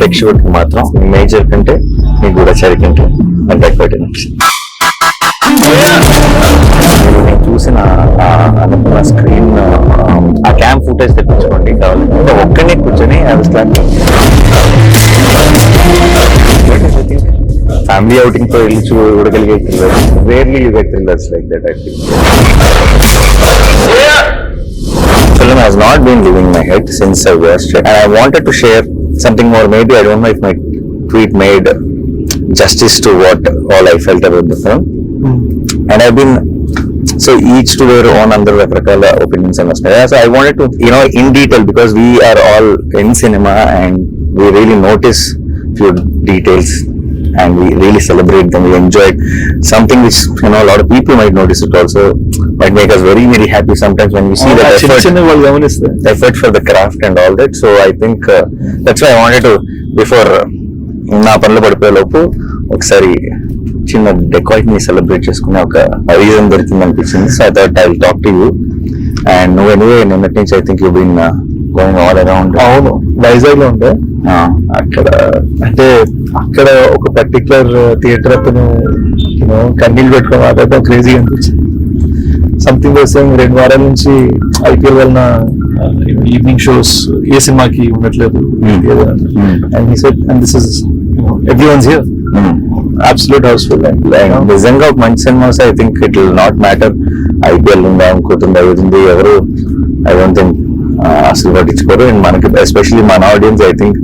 Extrovert కి మాత్రం major కంటే మీ గూఢచారి కంటే నాకు డెకోయిట్ నచ్చింది. నేను చూసిన అనుకున్న స్క్రీన్ ఆ క్యామ్ ఫుటేజ్ తెప్పించుకోండి కావాలంటే ఒక్కనే కూర్చొని ఫ్యామిలీ అవుటింగ్ తో వెళ్ళి చూడగలిగే thrillers rarely you get thrillers like that. I think film has not been leaving my head since I watched it, and I wanted to share something more. Maybe I don't know if my tweet made justice to what all I felt about the film. And I've been so each to their own under rakarakala opinions and stuff. So I wanted to, you know, in detail, because we are all in cinema and we really notice few details and we really celebrate them. We enjoy something which, you know, a lot of people might notice it also, might make us very, very happy sometimes when we see the effort for the craft and all that. So I think that's why I wanted to, before నా పనులు పడిపోయే లోపు ఒకసారి చిన్న dacoit ని celebrate చేసుకునే ఒక reason దొరికింది అనిపించింది. So I thought I will talk to you. And నువ్వు ఎనీవే నిన్నటి నుంచి I think you been going all around. అవును, వైజాగ్ లో ఉండే అక్కడ, అంటే అక్కడ ఒక పర్టికులర్ థియేటర్ అతను కన్నీళ్ళు పెట్టుకుని మాట్లాడటం క్రేజీ అనిపించింది. సంథింగ్ సేమ్ 2 వారాల నుంచి ఐపీఎల్ వలన ఈవినింగ్ షోస్ ఏ సినిమాకి ఉండట్లేదు. And this is everyone's here absolute house full. నిజంగా ఒక మంచి cinemas I think it will not matter IPL ఉందా ఇంకోటి అవుతుంది ఎవరు ఐ డోంట్ థింక్ అసలు పట్టించుకోరు. అండ్ మనకి ఎస్పెషల్లీ మన audience I think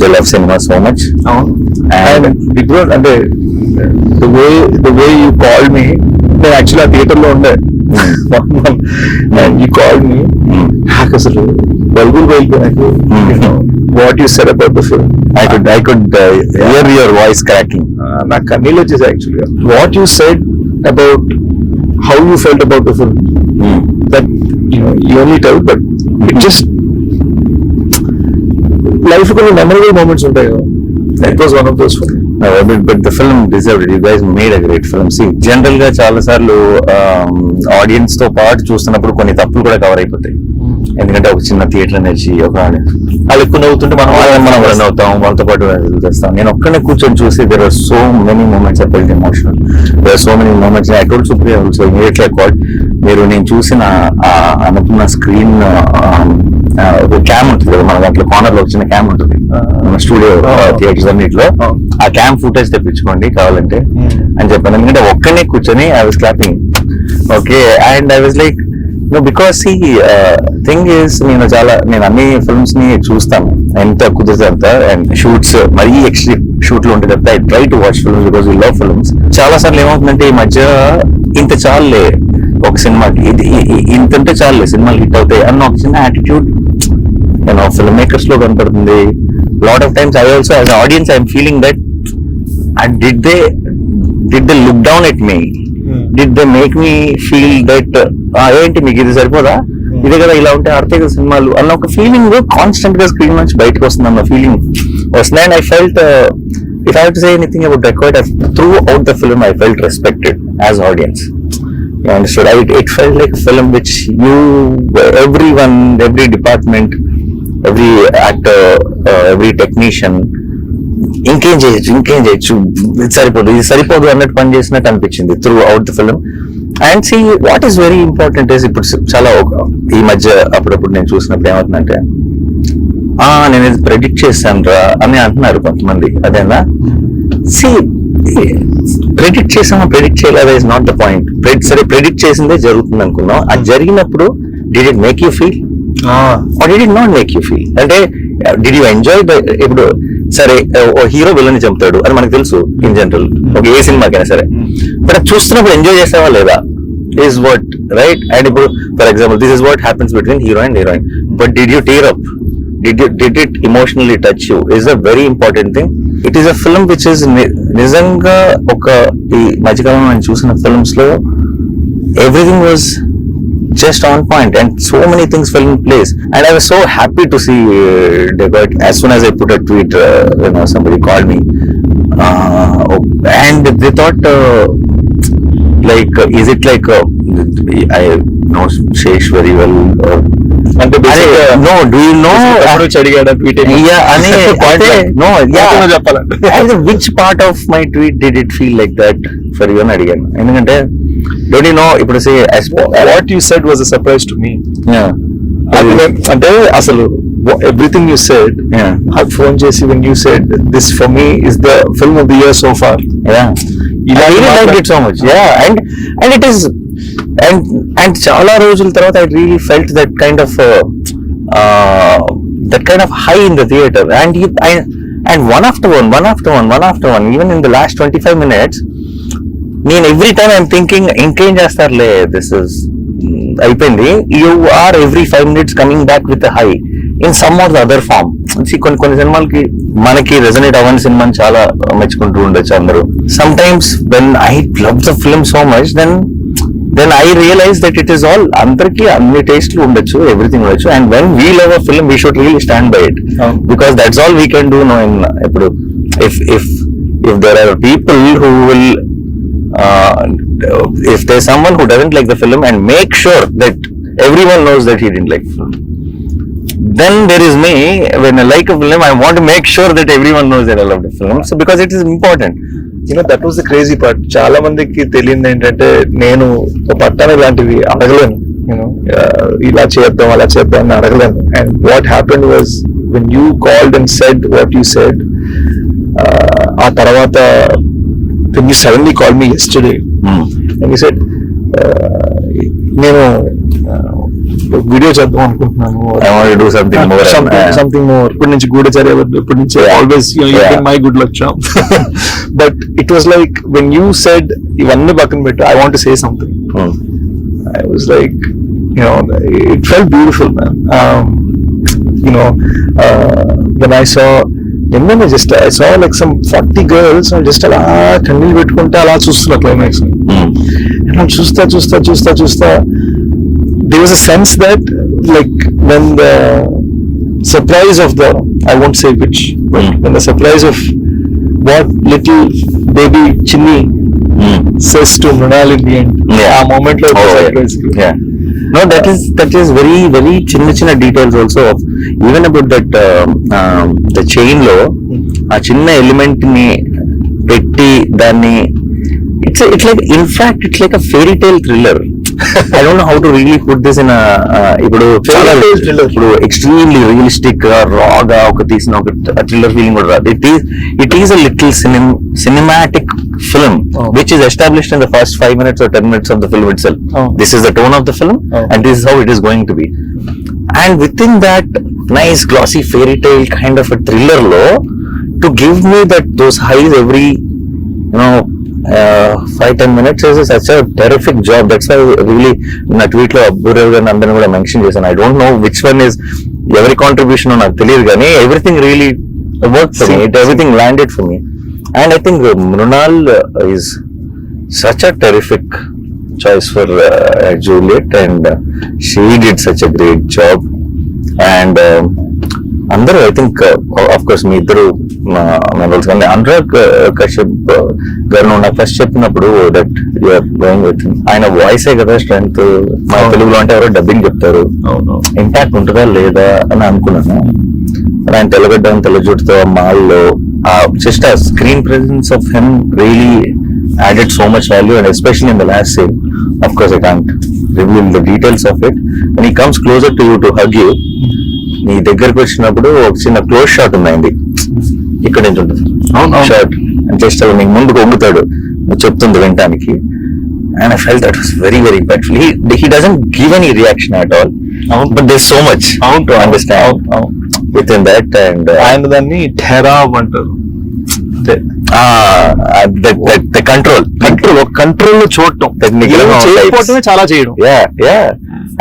they love cinema so much. And అంటే the way you call me, నేను యాక్చువల్లీ ఆ థియేటర్ లో ఉండే అండ్ యూ కాల్ మీ, నాకు అసలు బల్బులు బయలుపోయినాకు what you said about the film. I could hear your voice cracking. నాకు కన్నీళ్ళు వచ్చేసి యాక్చువల్గా. What you said about how you felt about the film, that you only tell, but it just life కొన్ని memorable moments ఉంటాయి కదా. That was one of those for me. But the film deserved it. You guys made a great film. See, general గా చాలా సార్లు audience తో పాటు చూస్తున్నప్పుడు కొన్ని తప్పులు కూడా కవర్ అయిపోతాయి. ఎందుకంటే ఒక చిన్న థియేటర్ అనేసి ఒక వాళ్ళు ఎక్కువ నవ్వుతుంటే మనం రన్ అవుతాం, వాళ్ళతో పాటు చేస్తాం. నేను ఒక్కనే కూర్చొని చూసి there are so many moments I felt emotional. There are so many moments. I told Supriya also immediately I called. మీరు నేను చూసిన అనుకున్న స్క్రీన్ క్యామ్ ఉంటుంది కదా మన దాంట్లో కార్నర్ లో చిన్న క్యామ్ ఉంటుంది మన స్టూడియో థియేటర్స్ అన్నిట్లో, ఆ క్యామ్ ఫుటేజ్ తెప్పించుకోండి కావాలంటే అని చెప్పాను. ఎందుకంటే ఒక్కనే కూర్చొని I was clapping. Okay, and I was like because ఈ థింగ్ ఈస్ నేను అన్ని ఫిల్మ్స్ ని చూస్తాను ఎంత కుదిరితే అంత. అండ్ షూట్స్ మరీ ఎక్స్ట్రీమ్ షూట్లు ఉంటే తప్ప I try to watch films because we love films. చాలా సార్లు ఏమవుతుందంటే ఈ మధ్య ఇంత చాలులే ఒక సినిమాకి, ఇది ఇంతంటే చాలులే సినిమాలు హిట్ అవుతాయి అన్న ఒక చిన్న యాటిట్యూడ్ ఫిల్మ్ మేకర్స్ లో కనపడుతుంది. Lot of times I also as audience I'm feeling that did they look down at me? Did they make me feel that ఏంటి మీకు ఇది సరిపోదా, ఇదే కదా ఇలా ఉంటే ఆడితే కదా సినిమాలు అన్న ఒక ఫీలింగ్ కాన్స్టెంట్ గా స్క్రీన్ నుంచి బయటకు వస్తుంది అన్న ఫీలింగ్ వస్తుంది. And I felt if I have to say anything about Dacoit, throughout the film I felt respected as audience. You understood? It felt like a film which everyone, every department, every actor, every technician ఇంకేం చేయొచ్చు ఇది సరిపోదు అన్నట్టు పని చేసినట్టు అనిపించింది through out the film. And see what is very important is ఇప్పుడు చాలా ఈ మధ్య అప్పుడప్పుడు నేను చూసినప్పుడు ఏమవుతుందంటే నేను ఇది ప్రెడిక్ట్ చేశాను రా అని అంటున్నారు కొంతమంది. అదేనా, సి ప్రెడిక్ట్ చేసామా ప్రెడిక్ట్ చేయలేదా ఇస్ నాట్ ద పాయింట్. సరే ప్రెడిక్ట్ చేసిందే జరుగుతుంది అనుకున్నాం, అది జరిగినప్పుడు did it make you feel or did it not make you feel? అంటే డిడ్ యూ ఎంజాయ్ ఇప్పుడు సరే ఓ హీరో విలన్ చంపుతాడు అని మనకు తెలుసు ఇన్ జనరల్ ఒక ఏ సినిమాకైనా సరే, బట్ అది చూస్తున్నప్పుడు ఎంజాయ్ చేసావా లేదా is what, right? And for example, this is what happens between hero and heroine, but did you tear up? Did it emotionally touch you? Is a very important thing. It is a film which is nizanga oka ee majikalam man chusina films lo everything was just on point and so many things fell in place, and I was so happy to see Dacoit. As soon as I put a tweet, somebody called me and they thought like is it like I know Shesh very well అంటే no do you know అడిగాడు tweet no yeah చెప్పాలంటే and which part of my tweet did it feel like that for you అని అడిగాను ఎందుకంటే don't you know ఇప్పుడు say what you said was a surprise to me. yeah అంటే అసలు everything you said నాకు phone చేసి when you said this for me is the film of the year so far. yeah I really liked it so much. yeah and it is and చాలా రోజుల తర్వాత I really felt that kind of high in the theater and one after one even in the last 25 minutes నేను every time I'm thinking ఇంకేం చేస్తారులే this is అయిపోయింది. you are every 5 minutes coming back with a high in some or the other form. కొన్ని సినిమాలకి మనకి resonate అవ్వని సినిమాని చాలా మెచ్చుకుంటూ ఉండొచ్చు అందరూ. sometimes when I love the film so much then I realize that it is all అందరికి అన్ని టేస్ట్లు ఉండొచ్చు everything ఉండొచ్చు and when we love a film we should really stand by it because that's all we can do now in ఇప్పుడు if there are people who will if there's someone who doesn't like the film and make sure that everyone knows that he didn't like the film, then there is me. When I like a film, I want to make sure that everyone knows that I love the film. So because it is important. that was the crazy part. చాలా మందికి తెలియదు ఏంటంటే నేను పట్టాను ఇలాంటివి అడగలేను. ఇలా చేద్దాం అలా చేద్దాం అని అడగలేను. And what happened was when you called and said what you said, ఆ తర్వాత when you suddenly called me yesterday and you said నేను వీడియో చేద్దాం అనుకుంటున్నాను. I want to do something more. ఇప్పటి నుంచి గూఢచర్య ఇప్పటి నుంచి always my good luck charm. But it was like when you said ఇవన్నీ పక్కన పెట్టు I want to say something. I was like it felt beautiful, man. When I saw I saw like some 40 girls just అలా కన్నీళ్ళు పెట్టుకుంటే అలా చూస్తున్నా climax. చూస్తా there was a sense that like when the surprise of the I won't say which but when the surprise of what little baby Chinni says to Mrunal in the end, a moment like yeah no that is very very chinna details also of even about that the chain lo ఆ చిన్న element ని పెట్టి దాన్ని it's like in fact it's like a fairy tale thriller. I don't know how to really put this in a ఇప్పుడు extremely realistic raw గా ఒక తీసిన ఒక థ్రిల్లర్ ఫీలింగ్ కూడా రాదు. It is a little cinematic film which is established in the first 5 minutes or 10 minutes of the film itself. This is the tone of the film and this is how it is going to be, and within that nice glossy fairy tale kind of a thriller lo to give me those highs every 5-10 minutes is such a terrific job. That's why really na tweet lo Abdurrahman garu అందరిని కూడా mention చేశాను. I don't know which one is every contribution నాకు తెలియదు కానీ everything really worked for me. Everything landed for me and I think Mrunal is such a terrific choice for Juliet and she did such a great job and అందరూ I think of course మీ ఇద్దరు members కానీ అనురాగ్ కశ్యప్ గారు నాకు first చెప్పినప్పుడు that you're going with ఆయన వాయిసే కదా strength మా తెలుగులో అంటే ఎవరో డబ్బింగ్ చెప్తారు ఇంపాక్ట్ ఉంటుందా లేదా అని అనుకున్నాను. ఆయన తెల్లగడ్డ తెల్లజుట్టుతో మాల్లో జస్ట్ ఆ screen presence of him really added so much value and especially in the last scene. Of course I can't reveal the details of it. When he comes closer to you to hug you, నీ దగ్గరకు వచ్చినప్పుడు ఒక చిన్న close shot ఉందండి ఇక్కడ నుంచి ఉంటుంది shot just అలా నీకు ముందుకు వంగుతాడు నువ్వు చెప్తుంది వినటానికి and I felt that was very very impactful. He doesn't give any reaction at all but there's so much to understand within that and ఆయన దాన్ని ఠెరావ్ అంటారు. కంట్రోల్ లో చూడటం చేయకపోవటమే చాలా చేయడం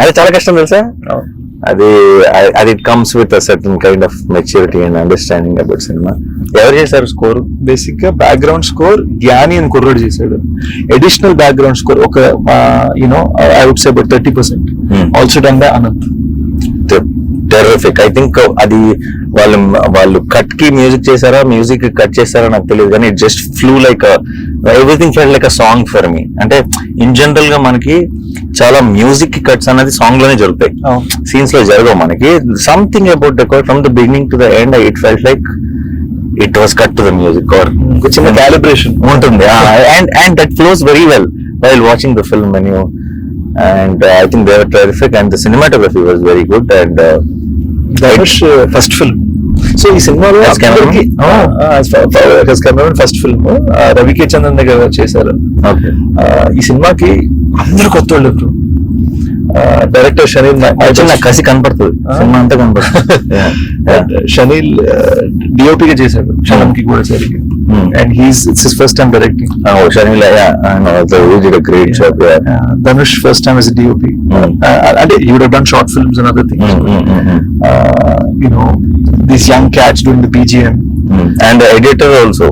అది చాలా కష్టం తెలుసా. అది it comes with a certain kind of maturity and understanding about cinema. ఎవరు చేశారు స్కోర్? బేసిక్ గా బ్యాక్గ్రౌండ్ స్కోర్ జ్ఞాని అని కుర్రోడు చేశాడు. అడిషనల్ బ్యాక్గ్రౌండ్ స్కోర్ ఒక I would say about 30% also done by Anant. Terrific. I think అది వాళ్ళు కట్ కి మ్యూజిక్ చేశారా, మ్యూజిక్ కట్ చేశారా నాకు తెలియదు, కానీ it just flu like everything felt like a song for me. అంటే ఇన్ జనరల్ గా మనకి చాలా మ్యూజిక్ కట్స్ అనేది సాంగ్ లోనే జరుగుతాయి, సీన్స్ లో జరగవు మనకి. Something about dacoit from the beginning to the end it felt like it was cut to the music or చిన్న క్యాలిబ్రేషన్ ఉంటుంది. And that flows very well while watching the film and I think they were terrific and the cinematography was very good and Danush first film. So ఈ సినిమాలో first film రవికే Chandran దగ్గర చేశారు. ఈ సినిమాకి అందరు కొత్త వాళ్ళు. డైరెక్టర్ షనీల్ నాకు కసి కనపడుతుంది, సినిమా అంతా కనపడుతుంది. షనీల్ డిఓపిగా చేశాడు, షనంకి కూడా సరిగ్గా. And it's his first time directing. Shanil, he did a great job. Danush first time as a DOP. And he would have done short films and other things. These young cats doing the BGM. And the editor also.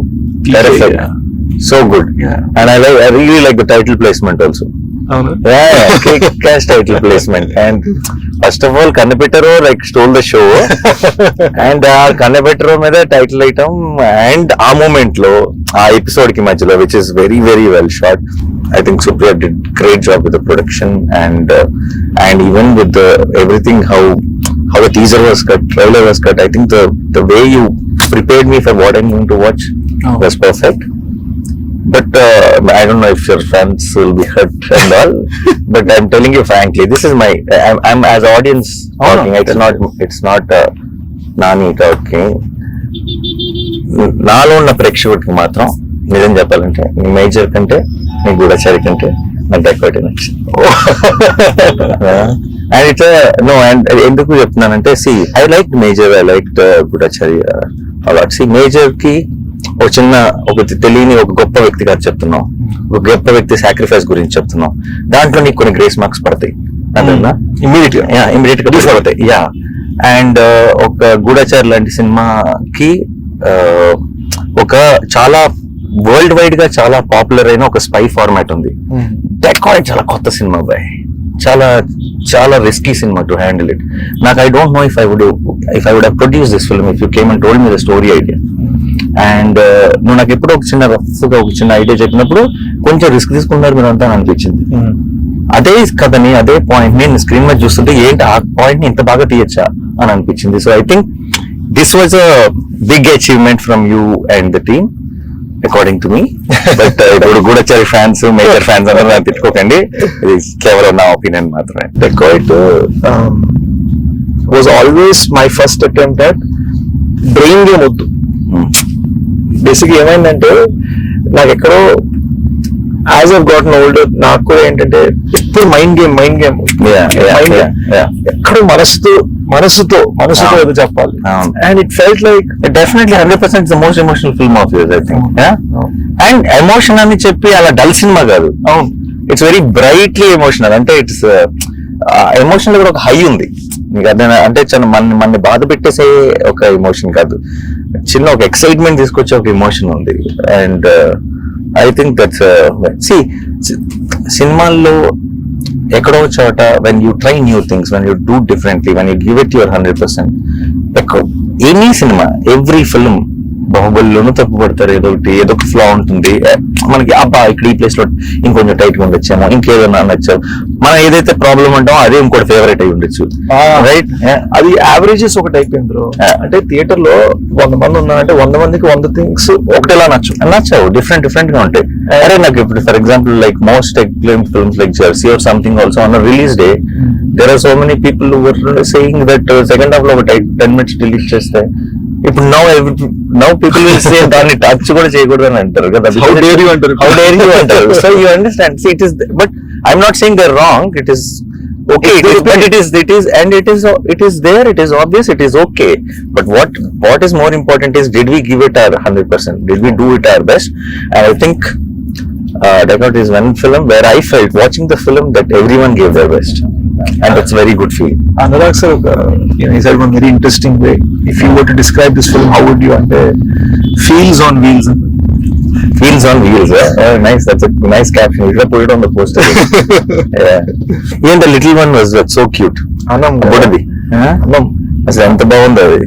Terrific. Yeah. So good. Yeah. And I really like the title placement also. Cash title placement. And first of all, Kannapetaro stole the show. And Kannapetaro made a title item. And a moment lo, episode ki majhlo, which is very, very well shot. I think Supriya did great job with the production and even with everything, how the teaser was cut, trailer was cut. I think the way you prepared me for what I'm going to watch was perfect. But I don't know if your fans will be hurt and all. But I'm telling you frankly, this is I'm as audience talking. It's not Nani talking. నాలో ఉన్న ప్రేక్షకుడికి మాత్రం నిజం చెప్పాలంటే నీ major కంటే నీ గూఢచారి కంటే నాకు డెకాయిట్ నచ్చింది. అండ్ ఇట్స్ నో అండ్ ఎందుకు చెప్తున్నానంటే I like Major, I like Goodachari a lot. Major కి ఒక తెలియని ఒక గొప్ప వ్యక్తి కాదు చెప్తున్నాం, ఒక గొప్ప వ్యక్తి సాక్రిఫైస్ గురించి చెప్తున్నాం. దాంట్లో నీకు కొన్ని గ్రేస్ మార్క్స్ పడతాయి, ఇమీడియట్ గా పడతాయి. యా అండ్ ఒక గూఢచారి లాంటి సినిమాకి ఒక చాలా వరల్డ్ వైడ్ గా చాలా పాపులర్ అయిన ఒక స్పై ఫార్మాట్ ఉంది. డెకాయిట్ చాలా కొత్త సినిమా బాయ్, చాలా చాలా risky cinema to handle it. నాకు I don't know if I would have produce this film if you came and told me the story idea. And నువ్వు నాకు ఎప్పుడో ఒక చిన్న ఐడియా చెప్పినప్పుడు కొంచెం రిస్క్ తీసుకున్నారు మీరు అంతా అనిపించింది. అదే కథని అదే పాయింట్ ని స్క్రీన్ మీద చూస్తుంటే ఏంటి ఆ పాయింట్ ని ఇంత బాగా తీయచ్చా అని అనిపించింది. So I think this was a big achievement from you and the team according to me. But ఇప్పుడు గూఢచారి ఫ్యాన్స్, మేజర్ ఫ్యాన్స్ అందరూ నాకు తిట్టుకోకండి, ఇది కేవలం నా ఒపీనియన్ మాత్రమే. Dacoit was always my first attempt at brain game వద్దు. బేసిక్ ఏమైందంటే నాకు ఎక్కడో యాజ్ ఆఫ్ గాట్ ఓల్డర్ నాకు కూడా ఏంటంటే ఎప్పుడు మైండ్ గేమ్ ఎక్కడో మనసుతో ఏదో చెప్పాలి. And it felt like definitely 100% the most emotional film of yours I think. And emotion అని చెప్పి అలా డల్ సినిమా కాదు, ఇట్స్ వెరీ బ్రైట్లీ ఎమోషనల్. అంటే ఇట్స్ ఎమోషనల్ కూడా ఒక హై ఉంది మీకు అర్థం. అంటే మన బాధ పెట్టేసే ఒక ఎమోషన్ కాదు, చిన్న ఒక ఎక్సైట్మెంట్ తీసుకొచ్చే ఒక ఎమోషన్ ఉంది. అండ్ ఐ థింక్ దట్స్ సినిమాల్లో ఎక్కడో చోట when you try new things, when you do differently, when you give it your 100%, any cinema every film బాహుబలిలోనూ తప్పు పడతారు, ఏదో ఒక ఫ్లా ఉంటుంది మనకి. అబ్బా ఇక్కడ ఈ ప్లేస్ లో ఇంకొంచెం టైట్ గా ఉండొచ్చేమో, ఇంకేదన్నా నచ్చాము, మనం ఏదైతే ప్రాబ్లం ఉంటామో అదే ఇంకోటి ఫేవరెట్ అయి ఉండొచ్చు, రైట్? అది యావరేజెస్ ఒకటి అయిపోయింది బ్రో. అంటే థియేటర్ లో 100 మంది ఉన్నారంటే 100 మందికి 100 థింగ్స్ ఒకటేలా నచ్చావు, డిఫరెంట్ గా ఉంటాయి. అరే నాకు ఇప్పుడు for example like most acclaimed films like Jersey or something also on a release day there are so many people who were saying that second half లో ఒక 10 minutes delete చేస్తే ఇప్పుడు now people will say దాన్ని touch కూడా చేయకూడదు అని అంటారు కదా. How dare you అంటారు. So you understand, see it is, but I'm not saying they're wrong, it is okay, it is and it is there, it is obvious, it is okay. But what is more important is, did we give it our 100%, did we do it our best? And I think Dacoit is one film where I felt watching the film that everyone gave their best, and that's very good feeling. Anurag sir, he said one very interesting way, if you were to describe this film, how would you? And feels on wheels. Nice, that's a nice caption, you should put it on the poster. Yeah, even the little one was so cute. Anam, అసలు ఎంత బాగుంది అది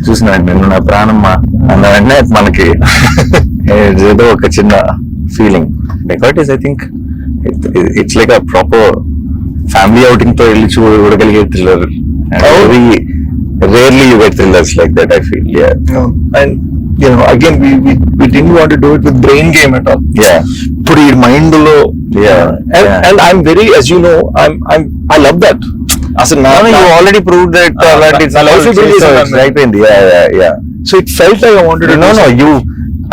చూసిన నేను నా ప్రాణమ్మా అన్న వెంటనే మనకి ఏదో ఒక చిన్న feeling. Dacoit is I think it's like a proper family outing తో వెళ్ళి చూడగలిగే thriller. Rarely you get thrillers like that I feel. And again we didn't want to do it with brain game at all. ఇప్పుడు ఈ mind లో and I'm very, as you know, I love that. అసలు you already proved that అయిపోయింది. So it felt like I wanted to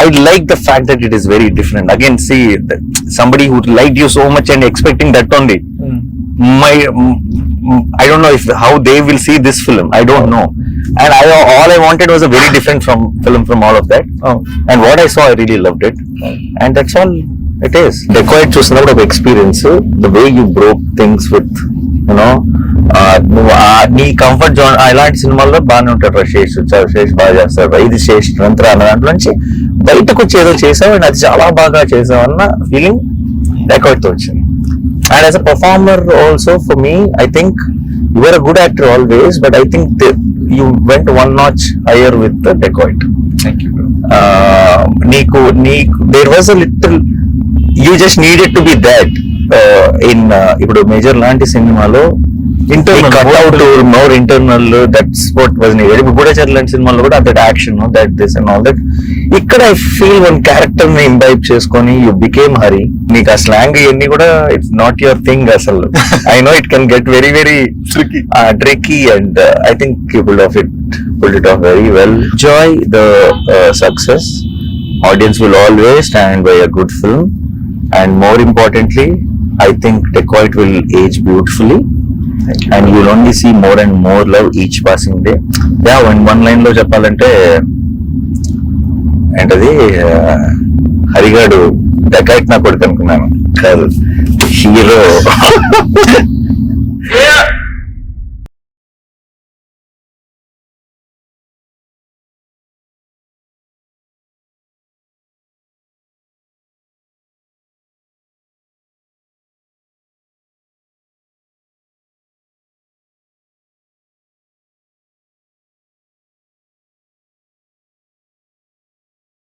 I like the fact that it is very different. Again, see, somebody who liked you so much and expecting that only. I don't know how they will see this film. I don't know. And all I wanted was a very different film from all of that. And what I saw, I really loved it. And that's all it is. Dacoit చూసినప్పుడు ఒక experience, the way you broke things with, నువ్వు నీ comfort zone. ఇలాంటి సినిమాల్లో బాగానే ఉంటాడు, శేష్ బాగా చేస్తాడు, ఇది శేష్ నిరంతరం అన్న దాంట్లో నుంచి బయటకు వచ్చి ఏదో చేసావు అండ్ అది చాలా బాగా చేసావు అన్న ఫీలింగ్ Dacoit తో వచ్చింది. And as a performer also, for me, I think you were a good actor always, but I think you went one notch higher with the Dacoit. Thank you, bro. There was a little, you just needed to be that in ఇప్పుడు major లాంటి సినిమాలో more internal, that's what was needed. ఇప్పుడు గూఢచారి లాంటి సినిమాలో కూడా that action, that this and all that. ఇక్కడ I feel one character ని imbibe చేసుకొని యూ బికేమ్ హరి. నీకు ఆ స్లాంగ్ ఇవన్నీ కూడా ఇట్స్ నాట్ యువర్ థింగ్ అసలు. I know it can get very very tricky and I think you pulled it off very well. Enjoy the success. Audience will always stand by a good film, and more importantly, I think Dacoit will age beautifully. And you will only see more and more love each passing day. One line లో చెప్పాలంటే ఏంటది, హరిగాడు dacoit నా కొడుకు అనుకున్నాను, కాదు hero.